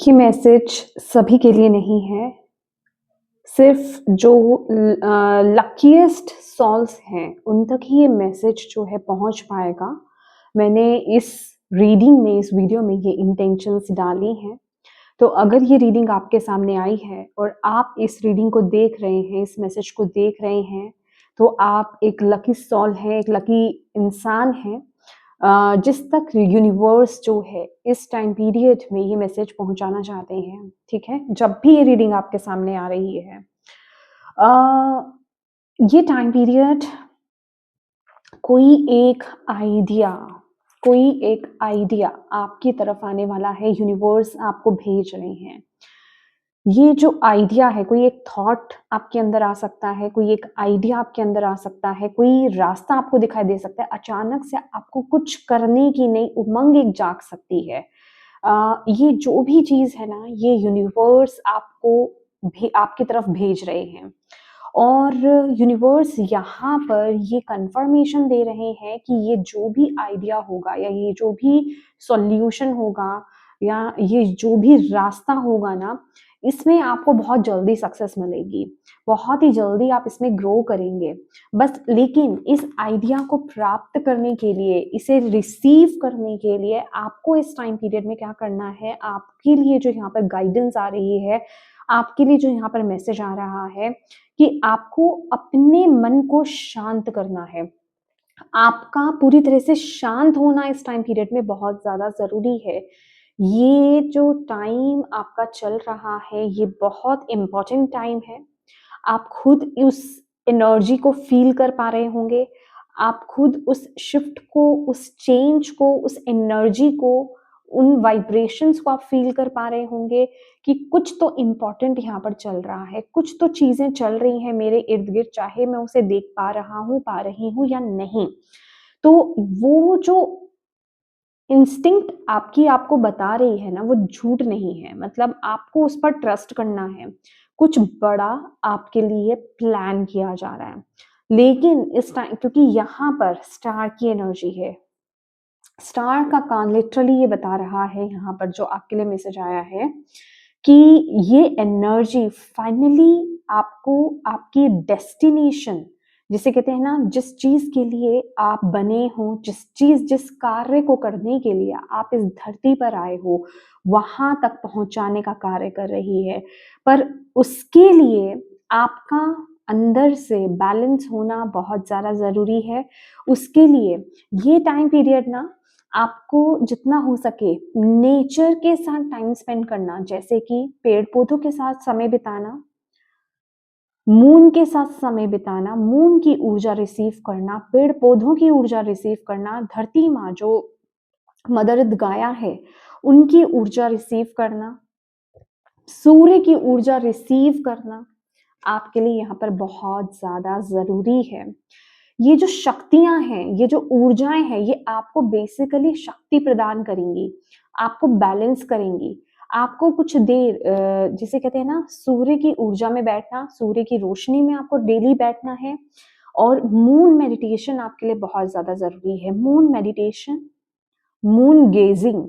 ये मैसेज सभी के लिए नहीं है, सिर्फ जो लकीएस्ट सोल्स हैं उन तक ही ये मैसेज जो है पहुंच पाएगा। मैंने इस रीडिंग में, इस वीडियो में ये इंटेंशंस डाली हैं। तो अगर ये रीडिंग आपके सामने आई है और आप इस रीडिंग को देख रहे हैं, इस मैसेज को देख रहे हैं, तो आप एक लकी सोल हैं, एक लकी इंसान हैं जिस तक यूनिवर्स जो है इस टाइम पीरियड में ये मैसेज पहुंचाना चाहते हैं। ठीक है, जब भी ये रीडिंग आपके सामने आ रही है, ये टाइम पीरियड कोई एक आइडिया कोई एक आइडिया आपकी तरफ आने वाला है। यूनिवर्स आपको भेज रहे हैं। ये जो आइडिया है, कोई एक थॉट आपके अंदर आ सकता है, कोई एक आइडिया आपके अंदर आ सकता है, कोई रास्ता आपको दिखाई दे सकता है। अचानक से आपको कुछ करने की नई उमंग एक जाग सकती है। ये जो भी चीज़ है ना, ये यूनिवर्स आपकी तरफ भेज रहे हैं। और यूनिवर्स यहाँ पर ये कंफर्मेशन दे रहे हैं कि ये जो भी आइडिया होगा या ये जो भी सॉल्यूशन होगा या ये जो भी रास्ता होगा ना, इसमें आपको बहुत जल्दी सक्सेस मिलेगी, बहुत ही जल्दी आप इसमें ग्रो करेंगे। बस लेकिन इस आइडिया को प्राप्त करने के लिए, इसे रिसीव करने के लिए आपको इस टाइम पीरियड में क्या करना है, आपके लिए जो यहाँ पर गाइडेंस आ रही है, आपके लिए जो यहाँ पर मैसेज आ रहा है कि आपको अपने मन को शांत करना है। आपका पूरी तरह से शांत होना इस टाइम पीरियड में बहुत ज़्यादा ज़रूरी है। ये जो टाइम आपका चल रहा है, ये बहुत इम्पोर्टेंट टाइम है। आप खुद उस एनर्जी को फ़ील कर पा रहे होंगे। आप खुद उस शिफ्ट को, उस चेंज को, उस एनर्जी को, उन वाइब्रेशंस को आप फ़ील कर पा रहे होंगे कि कुछ तो इम्पोर्टेंट यहाँ पर चल रहा है, कुछ तो चीज़ें चल रही हैं मेरे इर्द-गिर्द, चाहे मैं उसे देख पा रहा हूँ, पा रही हूँ या नहीं। तो वो जो इंस्टिंक्ट आपको बता रही है ना, वो झूठ नहीं है। मतलब आपको उस पर ट्रस्ट करना है। कुछ बड़ा आपके लिए प्लान किया जा रहा है। लेकिन इस टाइम, क्योंकि यहाँ पर स्टार की एनर्जी है, स्टार का कान लिटरली ये बता रहा है यहाँ पर जो आपके लिए मैसेज आया है कि ये एनर्जी फाइनली आपको आपकी डेस्टिनेशन, जिसे कहते हैं ना, जिस चीज के लिए आप बने हो, जिस कार्य को करने के लिए आप इस धरती पर आए हो, वहां तक पहुंचाने का कार्य कर रही है। पर उसके लिए आपका अंदर से बैलेंस होना बहुत ज्यादा जरूरी है। उसके लिए ये टाइम पीरियड ना, आपको जितना हो सके नेचर के साथ टाइम स्पेंड करना, जैसे कि पेड़ पौधों के साथ समय बिताना, मून के साथ समय बिताना, मून की ऊर्जा रिसीव करना, पेड़ पौधों की ऊर्जा रिसीव करना, धरती माँ जो मदर गाया है उनकी ऊर्जा रिसीव करना, सूर्य की ऊर्जा रिसीव करना आपके लिए यहाँ पर बहुत ज्यादा जरूरी है। ये जो शक्तियां हैं, ये जो ऊर्जाएं हैं, ये आपको बेसिकली शक्ति प्रदान करेंगी, आपको बैलेंस करेंगी। आपको कुछ देर जिसे कहते हैं ना, सूर्य की ऊर्जा में बैठना, सूर्य की रोशनी में आपको डेली बैठना है। और मून मेडिटेशन आपके लिए बहुत ज्यादा जरूरी है। मून मेडिटेशन, मून गेजिंग,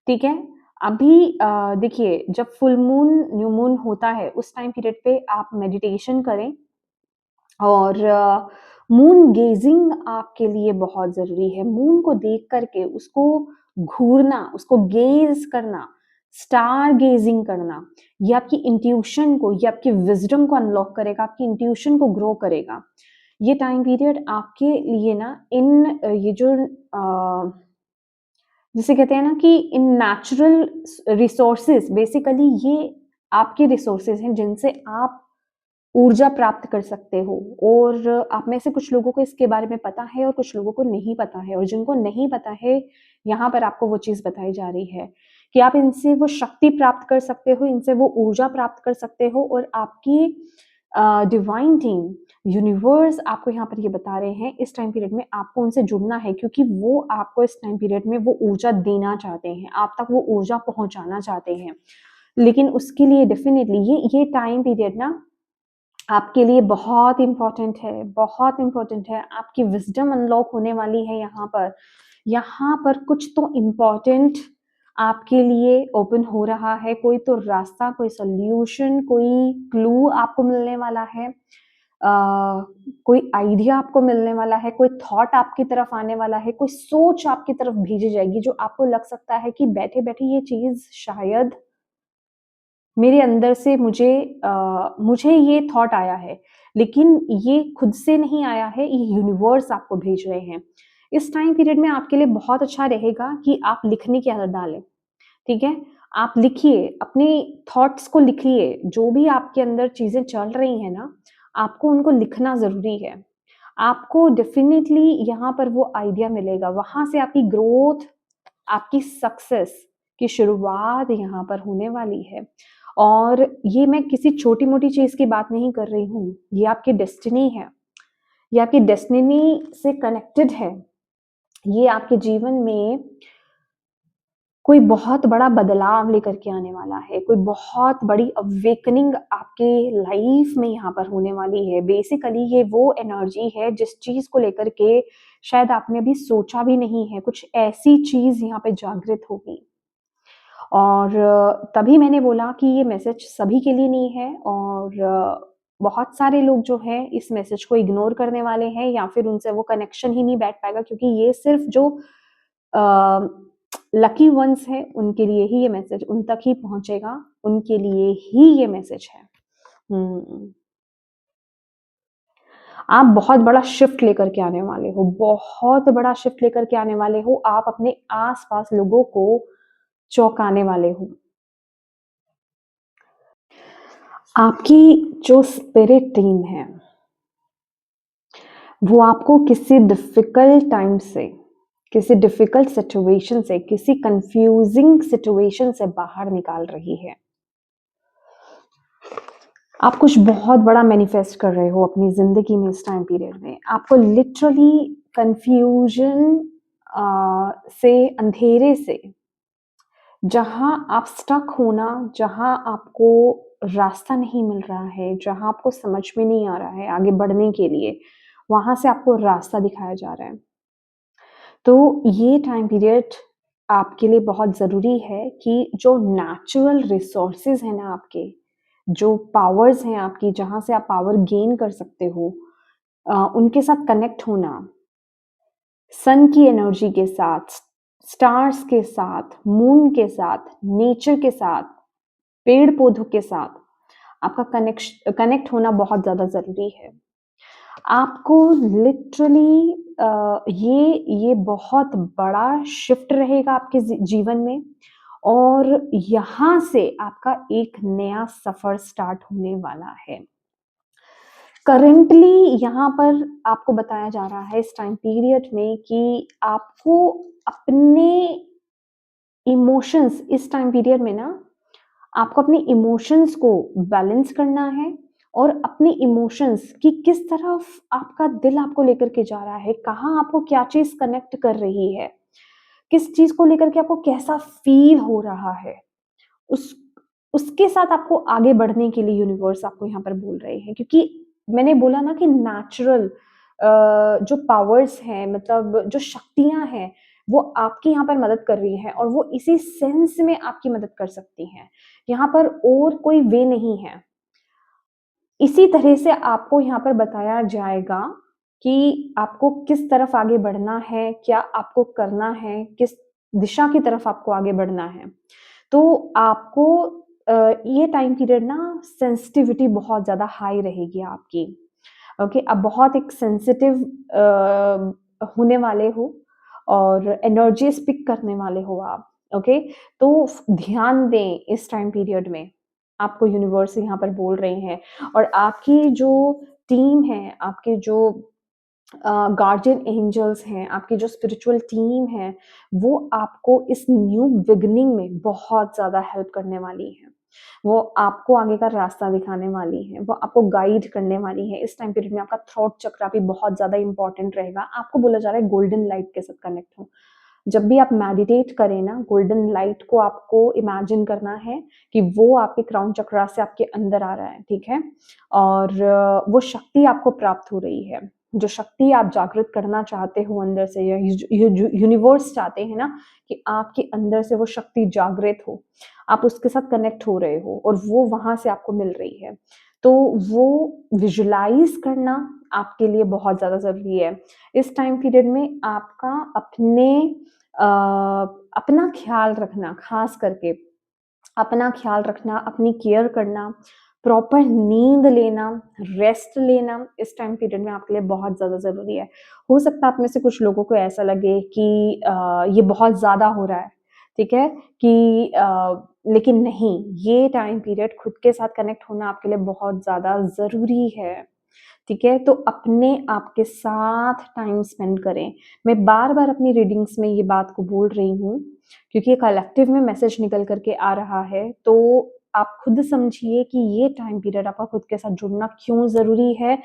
ठीक है। अभी देखिए, जब फुल मून, न्यू मून होता है, उस टाइम पीरियड पे आप मेडिटेशन करें। और मून गेजिंग आपके लिए बहुत जरूरी है। मून को देख करके उसको घूरना, उसको गेज करना, स्टार गेजिंग करना, ये आपकी इंट्यूशन को, ये आपकी विजडम को अनलॉक करेगा, आपकी इंट्यूशन को ग्रो करेगा। ये टाइम पीरियड आपके लिए ना, ये जो जिसे कहते हैं ना कि इन नेचुरल रिसोर्सेज, बेसिकली ये आपके रिसोर्सेज हैं जिनसे आप ऊर्जा प्राप्त कर सकते हो। और आप में से कुछ लोगों को इसके बारे में पता है और कुछ लोगों को नहीं पता है। और जिनको नहीं पता है, यहाँ पर आपको वो चीज बताई जा रही है कि आप इनसे वो शक्ति प्राप्त कर सकते हो, इनसे वो ऊर्जा प्राप्त कर सकते हो। और आपकी डिवाइन टीम, यूनिवर्स आपको यहाँ पर ये बता रहे हैं, इस टाइम पीरियड में आपको उनसे जुड़ना है, क्योंकि वो आपको इस टाइम पीरियड में वो ऊर्जा देना चाहते हैं, आप तक वो ऊर्जा पहुंचाना चाहते हैं। लेकिन उसके लिए डेफिनेटली ये टाइम पीरियड ना आपके लिए बहुत इंपॉर्टेंट है, बहुत इंपॉर्टेंट है। आपकी विजडम अनलॉक होने वाली है यहाँ पर। यहाँ पर कुछ तो इम्पॉर्टेंट आपके लिए ओपन हो रहा है, कोई तो रास्ता, कोई सॉल्यूशन, कोई क्लू आपको मिलने वाला है, कोई आइडिया आपको मिलने वाला है, कोई थॉट आपकी तरफ आने वाला है, कोई सोच आपकी तरफ भेजी जाएगी जो आपको लग सकता है कि बैठे-बैठे ये चीज़ शायद मेरे अंदर से मुझे ये थॉट आया है, लेकिन ये खुद से नहीं आया है, ये यूनिवर्स आपको भेज रहे हैं। इस टाइम पीरियड में आपके लिए बहुत अच्छा रहेगा कि आप लिखने की आदत डालें, ठीक है? आप लिखिए, अपने थॉट्स को लिखिए, जो भी आपके अंदर चीज़ें चल रही हैं ना, आपको उनको लिखना ज़रूरी है। आपको डेफ़िनिटली यहाँ पर वो आइडिया मिलेगा, वहाँ से आपकी ग्रोथ, आपकी सक्सेस की शुरुआत यहाँ पर होने वाली है। और ये मैं किसी छोटी-मोटी चीज़ की बात नहीं कर रही हूँ, ये आपकी डेस्टिनी है, ये आपकी डेस्टिनी से कनेक्टेड है। ये आपके जीवन में कोई बहुत बड़ा बदलाव लेकर के आने वाला है, कोई बहुत बड़ी अवेकनिंग आपके लाइफ में यहाँ पर होने वाली है। बेसिकली ये वो एनर्जी है जिस चीज़ को लेकर के शायद आपने अभी सोचा भी नहीं है, कुछ ऐसी चीज़ यहाँ पे जागृत होगी। और तभी मैंने बोला कि ये मैसेज सभी के लिए नहीं है, और बहुत सारे लोग जो हैं इस मैसेज को इग्नोर करने वाले हैं या फिर उनसे वो कनेक्शन ही नहीं बैठ पाएगा, क्योंकि ये सिर्फ़ जो अ, लकी वन्स हैं उनके लिए ही ये मैसेज उन तक ही पहुँचेगा, उनके लिए ही ये मैसेज है। हुँ। आप बहुत बड़ा शिफ्ट लेकर के आने वाले हो, बहुत बड़ा शिफ्ट लेकर के आने वाले हो, आप अपने आस-पास लोगों को चौंकाने वाले हो। आपकी जो स्पिरिट टीम है, वो आपको किसी डिफ़िकल्ट टाइम से, किसी डिफ़िकल्ट सिचुएशन से, किसी कन्फ्यूज़िंग सिचुएशन से बाहर निकाल रही है। आप कुछ बहुत बड़ा मैनिफेस्ट कर रहे हो अपनी ज़िंदगी में इस टाइम पीरियड में। आपको लिटरली कन्फ्यूज़न से, अंधेरे से, जहाँ आप स्टक हो ना, जहाँ आपको रास्ता नहीं मिल रहा है, जहाँ आपको समझ में नहीं आ रहा है आगे बढ़ने के लिए, वहाँ से आपको रास्ता दिखाया जा रहा है। तो ये टाइम पीरियड आपके लिए बहुत ज़रूरी है कि जो नेचुरल रिसोर्सेज़ हैं ना आपके, जो पावर्स हैं आपकी, जहाँ से आप पावर गेन कर सकते हो, उनके साथ कनेक्ट होना, सन की एनर्जी के साथ, स्टार्स के साथ, मून के साथ, नेचर के साथ, पेड़-पौधों के साथ, आपका कनेक्ट होना बहुत ज़्यादा ज़रूरी है। आपको लिटरली ये बहुत बड़ा शिफ्ट रहेगा आपके जीवन में, और यहाँ से आपका एक नया सफ़र स्टार्ट होने वाला है। करंटली यहाँ पर आपको बताया जा रहा है इस टाइम पीरियड में कि आपको अपने इमोशंस, इस टाइम पीरियड में ना आपको अपने इमोशंस को बैलेंस करना है, और अपने इमोशंस की किस तरफ आपका दिल आपको लेकर के जा रहा है, कहाँ आपको क्या चीज़ कनेक्ट कर रही है, किस चीज़ को लेकर के आपको कैसा फ़ील हो रहा है, उस उसके साथ आपको आगे बढ़ने के लिए यूनिवर्स आपको यहाँ पर बोल रहे हैं, क्योंकि मैंने बोला ना कि नेचुरल जो पावर्स हैं, मतलब जो शक्तियाँ हैं, वो आपकी यहाँ पर मदद कर रही हैं, और वो इसी सेंस में आपकी मदद कर सकती हैं। यहाँ पर और कोई वे नहीं है। इसी तरह से आपको यहाँ पर बताया जाएगा कि आपको किस तरफ आगे बढ़ना है, क्या आपको करना है, किस दिशा की तरफ आपको आगे बढ़ना है। तो आपको ये टाइम पीरियड ना सेंसिटिविटी बहुत ज़्यादा हाई रहेगी आपकी। ओके, आप बहुत एक सेंसिटिव होने वाले हो, और एनर्जीज़ पिक करने वाले हो आप। ओके, तो ध्यान दें इस टाइम पीरियड में, आपको यूनिवर्स यहाँ पर बोल रहे हैं। और आपकी जो टीम है, आपके जो गार्डियन एंजल्स हैं, आपकी जो स्पिरिचुअल टीम है, वो आपको इस न्यू बिगिनिंग में बहुत ज़्यादा हेल्प करने वाली है। वो आपको आगे का रास्ता दिखाने वाली है, वो आपको गाइड करने वाली है। इस टाइम पीरियड में आपका थ्रोट चक्रा भी बहुत ज़्यादा इम्पोर्टेंट रहेगा। आपको बोला जा रहा है गोल्डन लाइट के साथ कनेक्ट हो। जब भी आप मेडिटेट करें ना, गोल्डन लाइट को आपको इमेजिन करना है कि वो आपके क्राउन चक्रा से आपके अंदर आ रहा है, ठीक है? और वो शक्ति आपको प्राप्त हो रही है। जो शक्ति आप जागृत करना चाहते हो अंदर से, या यूनिवर्स चाहते हैं ना कि आपके अंदर से वो शक्ति जागृत हो, आप उसके साथ कनेक्ट हो रहे हो और वो वहां से आपको मिल रही है, तो वो विजुलाइज करना आपके लिए बहुत ज़्यादा ज़रूरी है। इस टाइम पीरियड में आपका अपना ख्याल रखना, खास करके अपना ख्याल रखना, अपनी केयर करना, प्रॉपर नींद लेना, रेस्ट लेना इस टाइम पीरियड में आपके लिए बहुत ज़्यादा ज़रूरी है। हो सकता है आप में से कुछ लोगों को ऐसा लगे कि ये बहुत ज़्यादा हो रहा है, ठीक है? कि लेकिन नहीं, ये टाइम पीरियड खुद के साथ कनेक्ट होना आपके लिए बहुत ज़्यादा ज़रूरी है, ठीक है? तो अपने आप के साथ टाइम स्पेंड करें। मैं बार-बार अपनी रीडिंग्स में ये बात को बोल रही हूँ, क्योंकि कलेक्टिव में मैसेज निकल कर के आ रहा है, तो आप खुद समझिए कि ये टाइम पीरियड आपका खुद के साथ जुड़ना क्यों ज़रूरी है,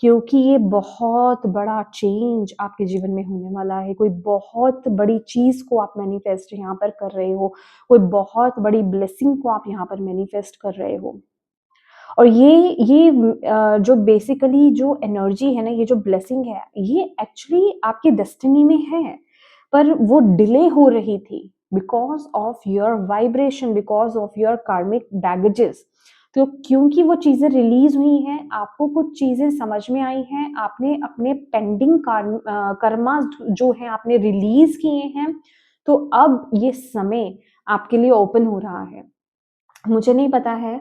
क्योंकि ये बहुत बड़ा चेंज आपके जीवन में होने वाला है। कोई बहुत बड़ी चीज़ को आप मैनिफेस्ट यहाँ पर कर रहे हो, कोई बहुत बड़ी ब्लेसिंग को आप यहाँ पर मैनिफेस्ट कर रहे हो। और ये जो बेसिकली जो एनर्जी है ना, ये जो ब्लेसिंग है, ये एक्चुअली आपकी डेस्टिनी में है, पर वो डिले हो रही थी because of your vibration, because of your कार्मिक बैगेजेस। तो क्योंकि वो चीज़ें रिलीज हुई हैं, आपको कुछ चीज़ें समझ में आई हैं, आपने अपने पेंडिंग कर्मा जो है आपने रिलीज किए हैं, तो अब ये समय आपके लिए ओपन हो रहा है। मुझे नहीं पता है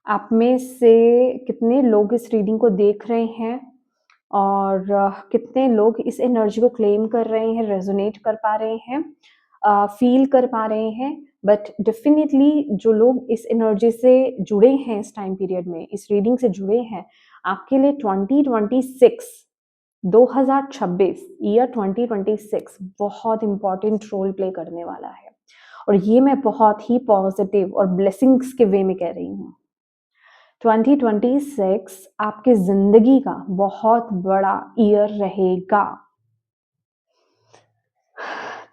आप में से कितने लोग इस रीडिंग को देख रहे हैं और कितने लोग इस एनर्जी को क्लेम कर रहे हैं, रेजोनेट कर पा रहे हैं, फील कर पा रहे हैं। बट डेफिनेटली जो लोग इस एनर्जी से जुड़े हैं इस टाइम पीरियड में, इस रीडिंग से जुड़े हैं, आपके लिए 2026 ईयर 2026 बहुत इंपॉर्टेंट रोल प्ले करने वाला है। और ये मैं बहुत ही पॉजिटिव और ब्लेसिंग्स के वे में कह रही हूँ। 2026 आपके जिंदगी का बहुत बड़ा ईयर रहेगा।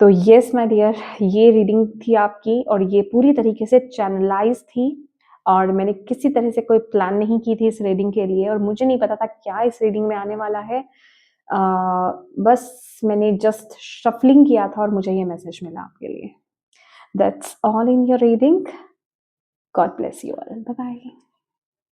तो यस माय डियर, ये रीडिंग थी आपकी और ये पूरी तरीके से चैनलाइज थी और मैंने किसी तरह से कोई प्लान नहीं की थी इस रीडिंग के लिए और मुझे नहीं पता था क्या इस रीडिंग में आने वाला है। बस मैंने जस्ट शफलिंग किया था और मुझे ये मैसेज मिला आपके लिए। That's all in your reading. God bless you all. Bye bye.